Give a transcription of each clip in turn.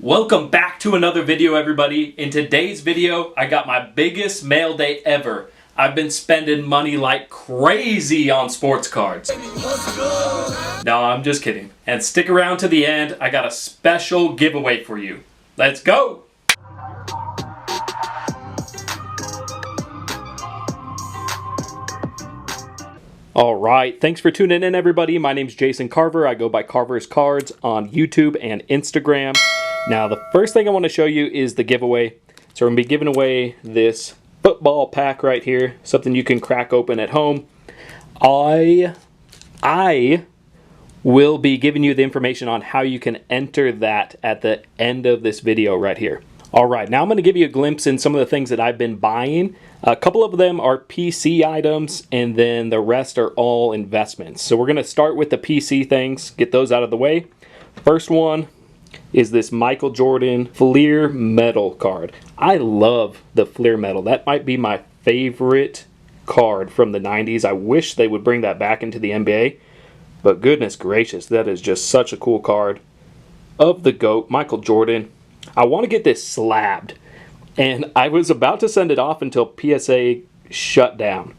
Welcome back to another video, everybody. In today's video, I got my biggest mail day ever. I've been spending money like crazy on sports cards. No, I'm just kidding. And stick around to the end, I got a special giveaway for you. Let's go! Alright, thanks for tuning in, everybody. My name's Jason Carver. I go by carverscards on YouTube and Instagram. Now, the first thing I want to show you is the giveaway. So we're going to be giving away this football pack right here, something you can crack open at home. I will be giving you the information on how you can enter that at the end of this video right here. Alright, now I'm going to give you a glimpse in some of the things that I've been buying. A couple of them are PC items, and then the rest are all investments. So we're going to start with the PC things, get those out of the way. First one is this Michael Jordan Fleer Metal card. I love the Fleer Metal. That might be my favorite card from the 90s. I wish they would bring that back into the NBA. But goodness gracious, that is just such a cool card. Of the GOAT, Michael Jordan. I want to get this slabbed. And I was about to send it off until PSA shut down.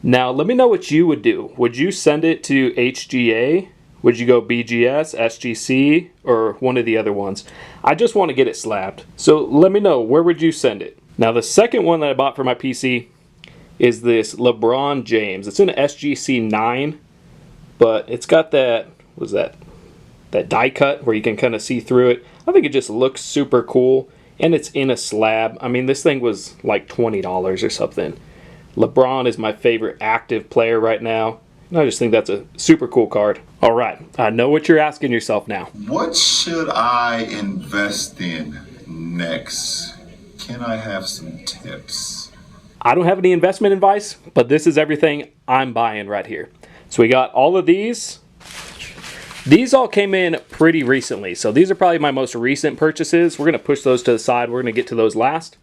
Now, let me know what you would do. Would you send it to HGA? Would you go BGS, SGC, or one of the other ones? I just want to get it slabbed. So let me know, where would you send it? Now, the second one that I bought for my PC is this Lebron James. It's an SGC 9, but it's got that, what is that die cut where you can kind of see through it. I think it just looks super cool, and it's in a slab. I mean, this thing was like $20 or something. LeBron is my favorite active player right now. I just think that's a super cool card. All right, I know what you're asking yourself now. What should I invest in next? Can I have some tips? I don't have any investment advice, but this is everything I'm buying right here. So we got all of these. These all came in pretty recently, so these are probably my most recent purchases. We're going to push those to the side. We're going to get to those last.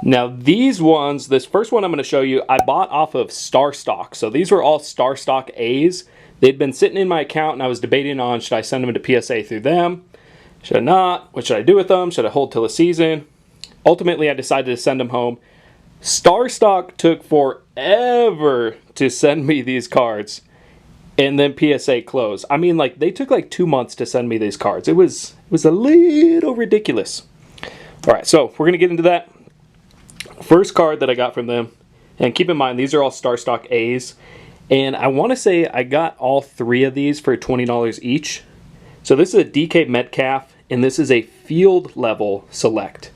Now these ones, this first one I'm going to show you, I bought off of Star Stock. So these were all Star Stock A's. They'd been sitting in my account, and I was debating on, should I send them to PSA through them? Should I not? What should I do with them? Should I hold till the season? Ultimately, I decided to send them home. Star Stock took forever to send me these cards, and then PSA closed. I mean, like, they took like 2 months to send me these cards. It was a little ridiculous. All right, so we're going to get into that. First card that I got from them, and keep in mind these are all Star Stock A's, and I want to say I got all three of these for $20 each. So this is a DK Metcalf, and this is a field level select,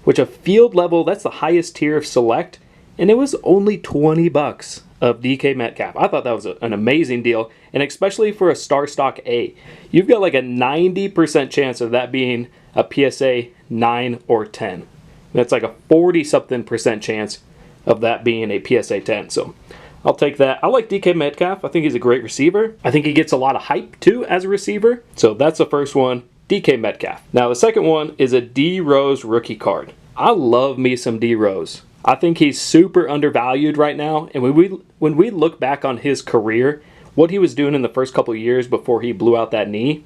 which a field level, that's the highest tier of select, and it was only 20 bucks of DK Metcalf. I thought that was an amazing deal, and especially for a Star Stock A. You've got like a 90% chance of that being a PSA 9 or 10. That's like a 40-something% chance of that being a PSA 10. So I'll take that. I like DK Metcalf. I think he's a great receiver. I think he gets a lot of hype too as a receiver. So that's the first one, DK Metcalf. Now the second one is a D Rose rookie card. I love me some D Rose. I think he's super undervalued right now. And when we look back on his career, what he was doing in the first couple of years before he blew out that knee,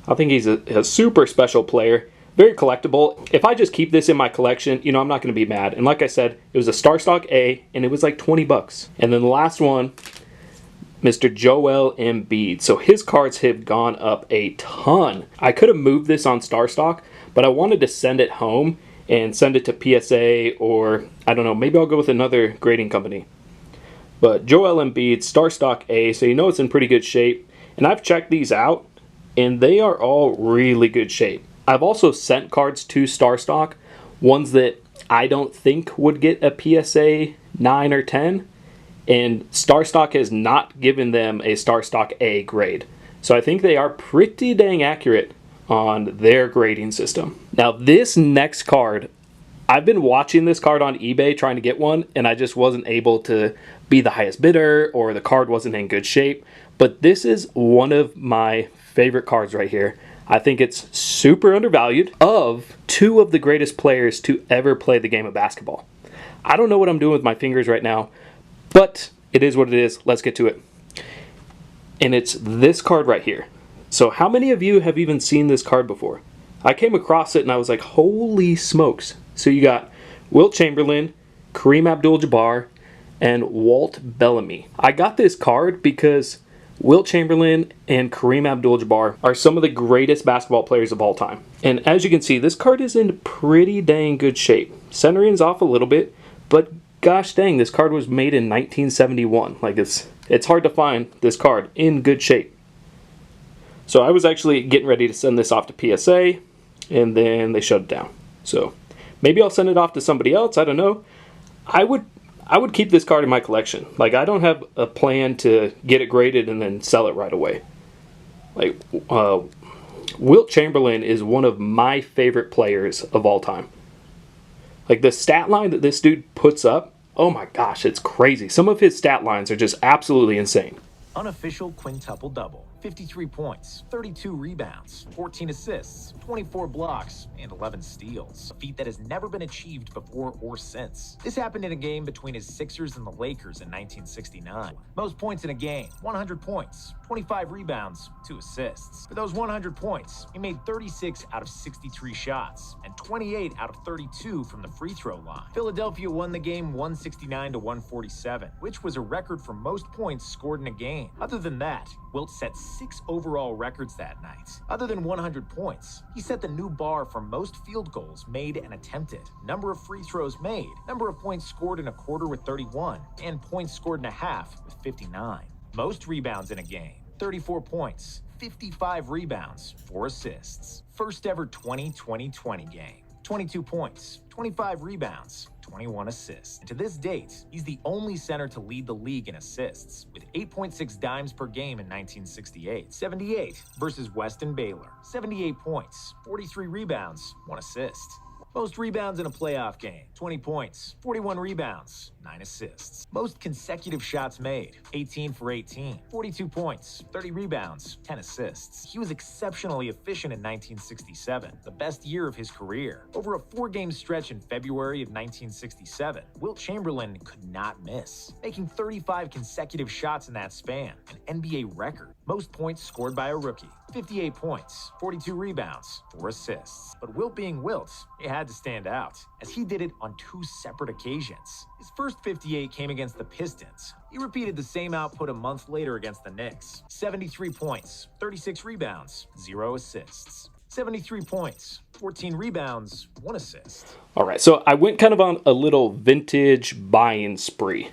I think he's a super special player. Very collectible. If I just keep this in my collection, you know, I'm not going to be mad. And like I said, it was a Star Stock A, and it was like 20 bucks. And then the last one, Mr. Joel Embiid. So his cards have gone up a ton. I could have moved this on Star Stock, but I wanted to send it home and send it to PSA, or I don't know, maybe I'll go with another grading company. But Joel Embiid, Star Stock A, so you know it's in pretty good shape. And I've checked these out, and they are all really good shape. I've also sent cards to Star Stock, ones that I don't think would get a PSA 9 or 10, and Star Stock has not given them a Star Stock A grade. So I think they are pretty dang accurate on their grading system. Now this next card, I've been watching this card on eBay trying to get one, and I just wasn't able to be the highest bidder, or the card wasn't in good shape. But this is one of my favorite cards right here. I think it's super undervalued, of two of the greatest players to ever play the game of basketball. I don't know what I'm doing with my fingers right now, but it is what it is. Let's get to it. And it's this card right here. So how many of you have even seen this card before? I came across it and I was like, holy smokes. So you got Wilt Chamberlain, Kareem Abdul-Jabbar, and Walt Bellamy. I got this card because Wilt Chamberlain and Kareem Abdul-Jabbar are some of the greatest basketball players of all time. And as you can see, this card is in pretty dang good shape. Centering's off a little bit, but gosh dang, this card was made in 1971. Like it's hard to find this card in good shape. So I was actually getting ready to send this off to PSA, and then they shut it down. So maybe I'll send it off to somebody else, I don't know. I would keep this card in my collection. Like, I don't have a plan to get it graded and then sell it right away. Like, Wilt Chamberlain is one of my favorite players of all time. Like, the stat line that this dude puts up, oh my gosh, it's crazy. Some of his stat lines are just absolutely insane. Unofficial quintuple double. 53 points, 32 rebounds, 14 assists, 24 blocks, and 11 steals. A feat that has never been achieved before or since. This happened in a game between his Sixers and the Lakers in 1969. Most points in a game, 100 points, 25 rebounds, 2 assists. For those 100 points, he made 36 out of 63 shots, and 28 out of 32 from the free throw line. Philadelphia won the game 169 to 147, which was a record for most points scored in a game. Other than that, Wilt set 6 overall records that night. Other than 100 points, he set the new bar for most field goals made and attempted, number of free throws made, number of points scored in a quarter with 31, and points scored in a half with 59. Most rebounds in a game, 34 points, 55 rebounds, 4 assists. First ever 20-20-20 game, 22 points, 25 rebounds, 21 assists. And to this date, he's the only center to lead the league in assists, with 8.6 dimes per game in 1968. 78 versus Weston Baylor. 78 points, 43 rebounds, 1 assist. Most rebounds in a playoff game, 20 points, 41 rebounds, 9 assists. Most consecutive shots made, 18 for 18, 42 points, 30 rebounds, 10 assists. He was exceptionally efficient in 1967, the best year of his career. Over a 4-game stretch in February of 1967, Wilt Chamberlain could not miss, making 35 consecutive shots in that span, an NBA record. Most points scored by a rookie, 58 points, 42 rebounds, 4 assists. But Wilt being Wilt, he had to stand out, as he did it on 2 separate occasions. His first 58 came against the Pistons. He repeated the same output a month later against the Knicks. 73 points, 36 rebounds, 0 assists. 73 points, 14 rebounds, 1 assist. All right, so I went kind of on a little vintage buying spree.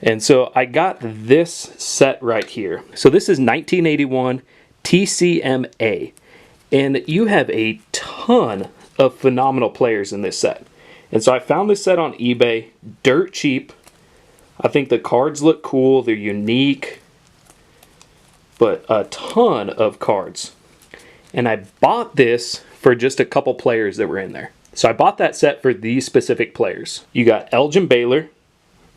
And so I got this set right here. So this is 1981 Tcma. And you have a ton of phenomenal players in this set. And so I found this set on eBay, dirt cheap. I think the cards look cool, they're unique, but a ton of cards. And I bought this for just a couple players that were in there. So I bought that set for these specific players. You got Elgin Baylor,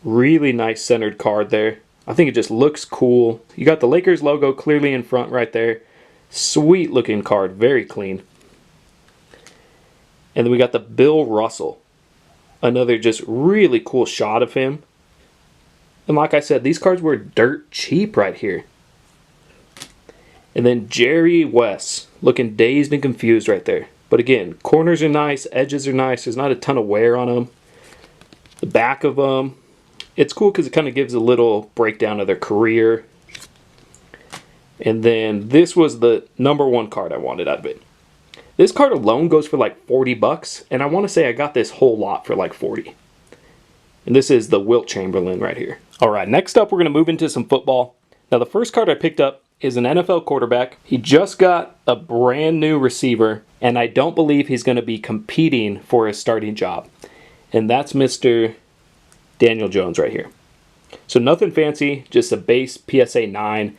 really nice centered card there. I think it just looks cool. You got the Lakers logo clearly in front right there. Sweet looking card, very clean. And then we got the Bill Russell. Another just really cool shot of him. And like I said, these cards were dirt cheap right here. And then Jerry West, looking dazed and confused right there. But again, corners are nice, edges are nice. There's not a ton of wear on them. The back of them, it's cool because it kind of gives a little breakdown of their career. And then this was the #1 card I wanted out of it. This card alone goes for like 40 bucks, and I want to say I got this whole lot for like 40. And this is the Wilt Chamberlain right here. All right, next up we're going to move into some football. Now the first card I picked up is an NFL quarterback. He just got a brand new receiver, and I don't believe he's going to be competing for a starting job. And that's Mr. Daniel Jones right here. So nothing fancy, just a base PSA 9.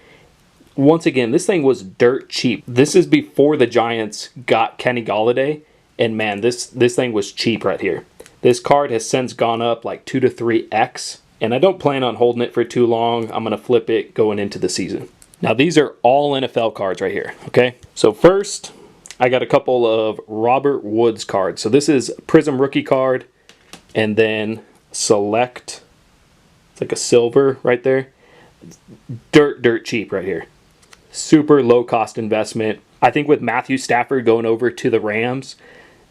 Once again, this thing was dirt cheap. This is before the Giants got Kenny Golladay, and man, this thing was cheap right here. This card has since gone up like 2 to 3x, and I don't plan on holding it for too long. I'm going to flip it going into the season. Now these are all NFL cards right here, okay? So first, I got a couple of Robert Woods cards. So this is Prism rookie card, and then Select, it's like a silver right there. Dirt cheap right here. Super low cost investment. I think with Matthew Stafford going over to the Rams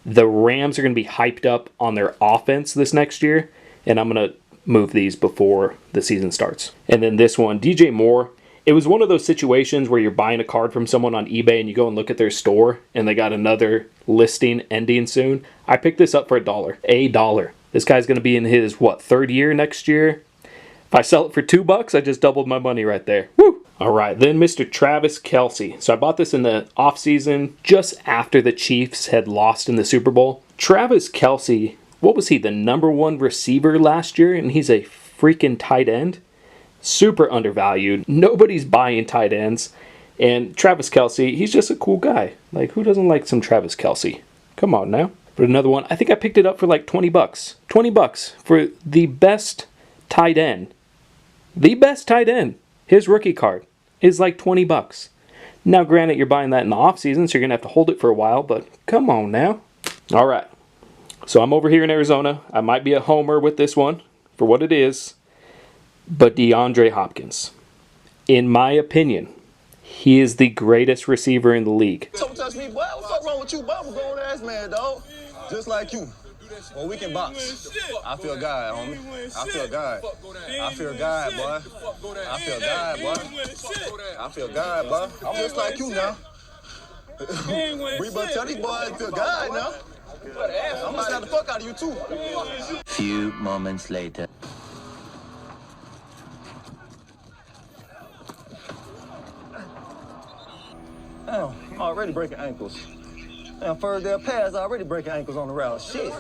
are going to be hyped up on their offense this next year, and I'm going to move these before the season starts. And then this one, DJ Moore. It was one of those situations where you're buying a card from someone on eBay and you go and look at their store and they got another listing ending soon. I picked this up for $1. This guy's going to be in his, third year next year? If I sell it for $2, I just doubled my money right there. Woo! All right, then Mr. Travis Kelce. So I bought this in the offseason just after the Chiefs had lost in the Super Bowl. Travis Kelce, what was he, the #1 receiver last year? And he's a freaking tight end? Super undervalued. Nobody's buying tight ends. And Travis Kelce, he's just a cool guy. Like, who doesn't like some Travis Kelce? Come on now. But another one, I think I picked it up for like $20. $20 for the best tight end. The best tight end. His rookie card is like $20. Now, granted, you're buying that in the offseason, so you're going to have to hold it for a while, but come on now. All right. So I'm over here in Arizona. I might be a homer with this one for what it is. But Deandre Hopkins, in my opinion, he is the greatest receiver in the league. Don't touch me, boy. What the fuck wrong with you, boy? I'm a grown ass man, dog. Just like you. Well, we can box. I feel God, homie. I feel God. I feel God, boy. I feel God, boy. I feel God, boy. I'm just like you now. We better tell these boys I feel God now. I'm gonna slap the fuck out of you, too. Few moments later. Damn, I'm already breaking ankles. Damn, first day of pass, already breaking ankles on the route. Shit.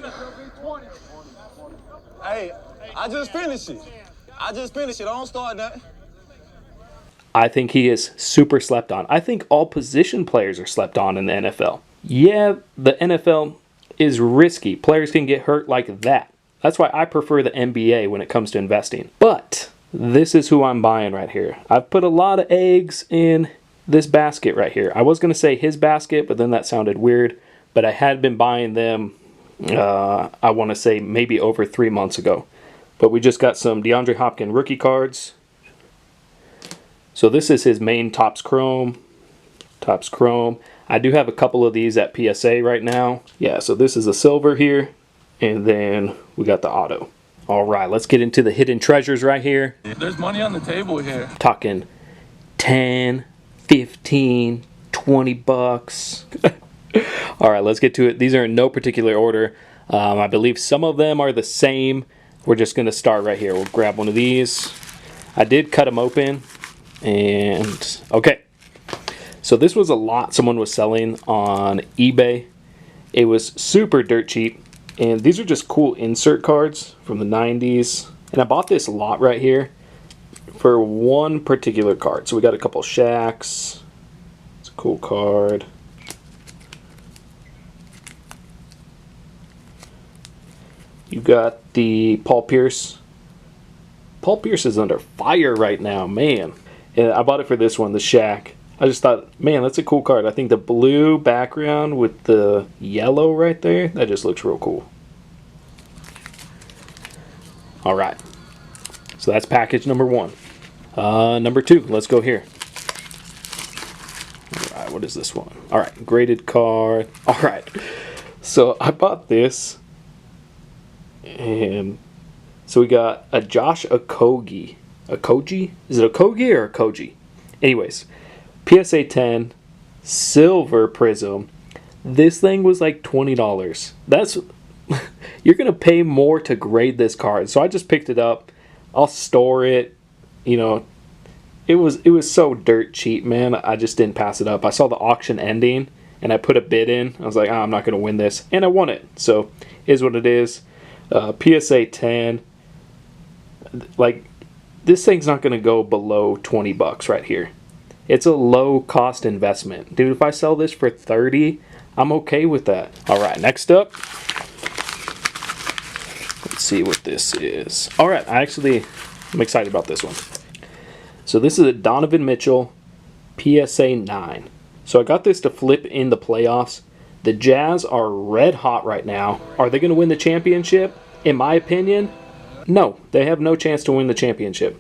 Hey, I just finished it. I don't start nothing. I think he is super slept on. I think all position players are slept on in the NFL. Yeah, the NFL is risky. Players can get hurt like that. That's why I prefer the NBA when it comes to investing. But this is who I'm buying right here. I've put a lot of eggs in this basket right here. I was going to say his basket, but then that sounded weird. But I had been buying them, I want to say maybe over 3 months ago. But we just got some DeAndre Hopkins rookie cards. So this is his main Topps Chrome. Topps Chrome. I do have a couple of these at PSA right now. Yeah, so this is a silver here. And then we got the auto. All right, let's get into the hidden treasures right here. There's money on the table here. Talking 10, 15, 20 bucks. All right, let's get to it. These are in no particular order. I believe some of them are the same. We're just going to start right here. We'll grab one of these. I did cut them open. And, okay. So this was a lot someone was selling on eBay. It was super dirt cheap. And these are just cool insert cards from the 90s. And I bought this lot right here for one particular card. So we got a couple Shaqs. It's a cool card. You got the Paul Pierce. Paul Pierce is under fire right now, man. And I bought it for this one, the Shaq. I just thought, man, that's a cool card. I think the blue background with the yellow right there, that just looks real cool. All right. So that's package number one. Number two, let's go here. All right, what is this one? All right, graded card. All right. So I bought this. And so we got a Josh Okogie. Okogie? Is it Okogie or Okogie? Anyways, PSA 10, silver prism. This thing was like $20. That's you're gonna pay more to grade this card. So I just picked it up. I'll store it. You know, it was so dirt cheap, man. I just didn't pass it up. I saw the auction ending and I put a bid in. I was like, I'm not gonna win this, and I won it. So is what it is. PSA 10. Like, this thing's not gonna go below $20 right here. It's a low cost investment. Dude, if I sell this for $30, I'm okay with that. All right, next up. Let's see what this is. All right, I'm excited about this one. So this is a Donovan Mitchell PSA 9. So I got this to flip in the playoffs. The Jazz are red hot right now. Are they going to win the championship? In my opinion, no. They have no chance to win the championship.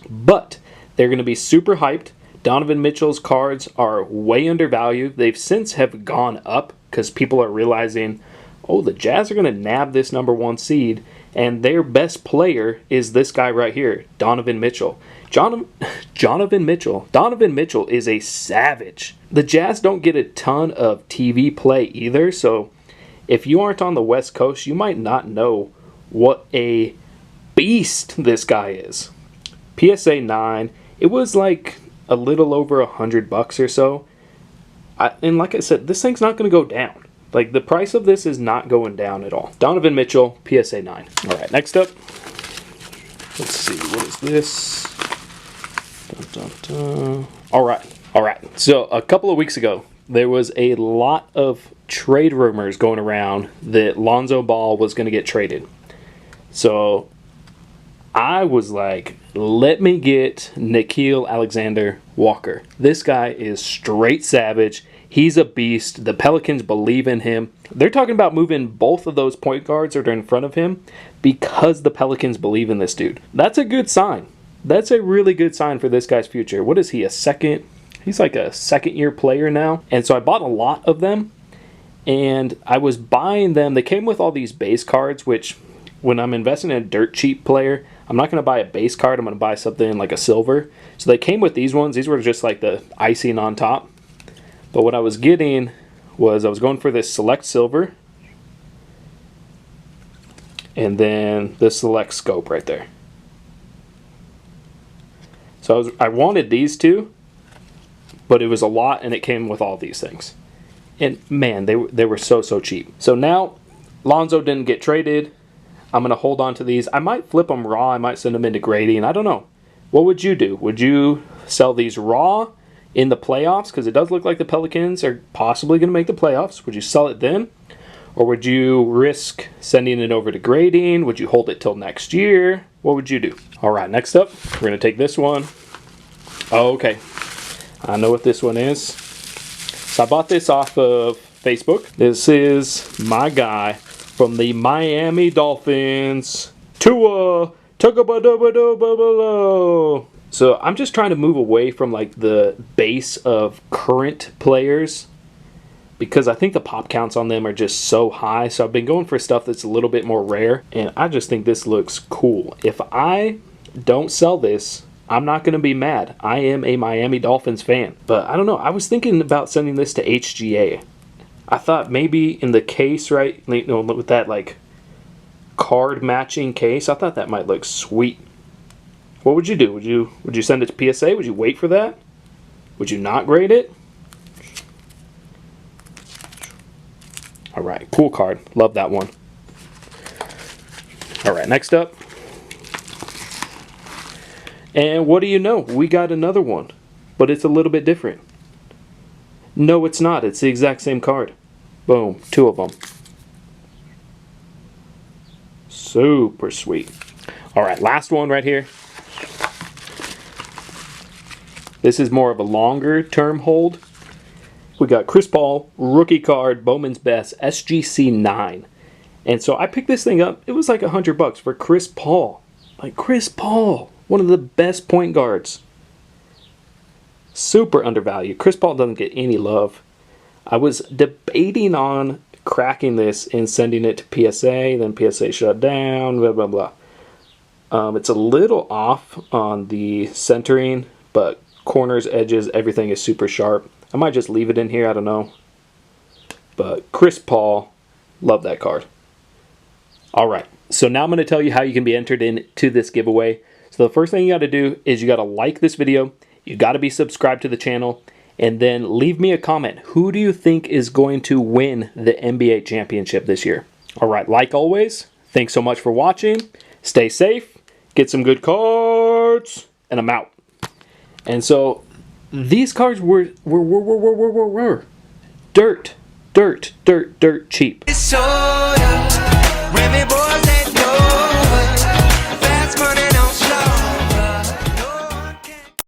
But they're going to be super hyped Donovan Mitchell's cards are way undervalued. They've since have gone up because people are realizing, oh, the Jazz are going to nab this #1 seed, and their best player is this guy right here, Donovan Mitchell. Donovan Mitchell is a savage. The Jazz don't get a ton of TV play either, so if you aren't on the West Coast, you might not know what a beast this guy is. PSA 9, it was like a little over $100 or so. And like I said, this thing's not going to go down. Like, the price of this is not going down at all. Donovan Mitchell, PSA 9. All right, next up. Let's see, what is this? Dun, dun, dun. All right. So a couple of weeks ago, there was a lot of trade rumors going around that Lonzo Ball was going to get traded. So I was like, let me get Nickeil Alexander-Walker. This guy is straight savage. He's a beast. The Pelicans believe in him. They're talking about moving both of those point guards that are in front of him because the Pelicans believe in this dude. That's a good sign. That's a really good sign for this guy's future. What is he, he's like a second-year player now. And so I bought a lot of them, and I was buying them. They came with all these base cards, which when I'm investing in a dirt cheap player, I'm not going to buy a base card. I'm going to buy something like a silver. So they came with these ones. These were just like the icing on top. But what I was getting was I was going for this select silver and then the select scope right there. So I wanted these two, but it was a lot, and it came with all these things. And man, they were so cheap. So now Lonzo didn't get traded. I'm going to hold on to these. I might flip them raw. I might send them into grading. I don't know. What would you do? Would you sell these raw in the playoffs? Because it does look like the Pelicans are possibly going to make the playoffs. Would you sell it then? Or would you risk sending it over to grading? Would you hold it till next year? What would you do? All right, next up, we're going to take this one. Oh, okay. I know what this one is. So I bought this off of Facebook. This is my guy from the Miami Dolphins, Tua Tagovailoa. So I'm just trying to move away from like the base of current players because I think the pop counts on them are just so high. So I've been going for stuff that's a little bit more rare, and I just think this looks cool. If I don't sell this, I'm not going to be mad. I am a Miami Dolphins fan. But I don't know. I was thinking about sending this to HGA. I thought maybe in the case, right, you know, with that like card matching case, I thought that might look sweet. What would you do? Would you send it to PSA? Would you wait for that? Would you not grade it? All right, cool card. Love that one. All right, next up. And what do you know? We got another one, but it's a little bit different. No, it's not. It's the exact same card. Boom, two of them. Super sweet. All right, last one right here. This is more of a longer term hold. We got Chris Paul, rookie card, Bowman's Best, SGC 9. And so I picked this thing up. It was like $100 for Chris Paul. Like Chris Paul, one of the best point guards. Super undervalued. Chris Paul doesn't get any love. I was debating on cracking this and sending it to PSA. Then PSA shut down, blah, blah, blah. It's a little off on the centering, but corners, edges, everything is super sharp. I might just leave it in here, I don't know. But Chris Paul, love that card. Alright, so now I'm going to tell you how you can be entered into this giveaway. So the first thing you got to do is you got to like this video, you got to be subscribed to the channel, and then leave me a comment. Who do you think is going to win the NBA championship this year? Alright, like always, thanks so much for watching. Stay safe, get some good cards, and I'm out. And so these cards were dirt cheap.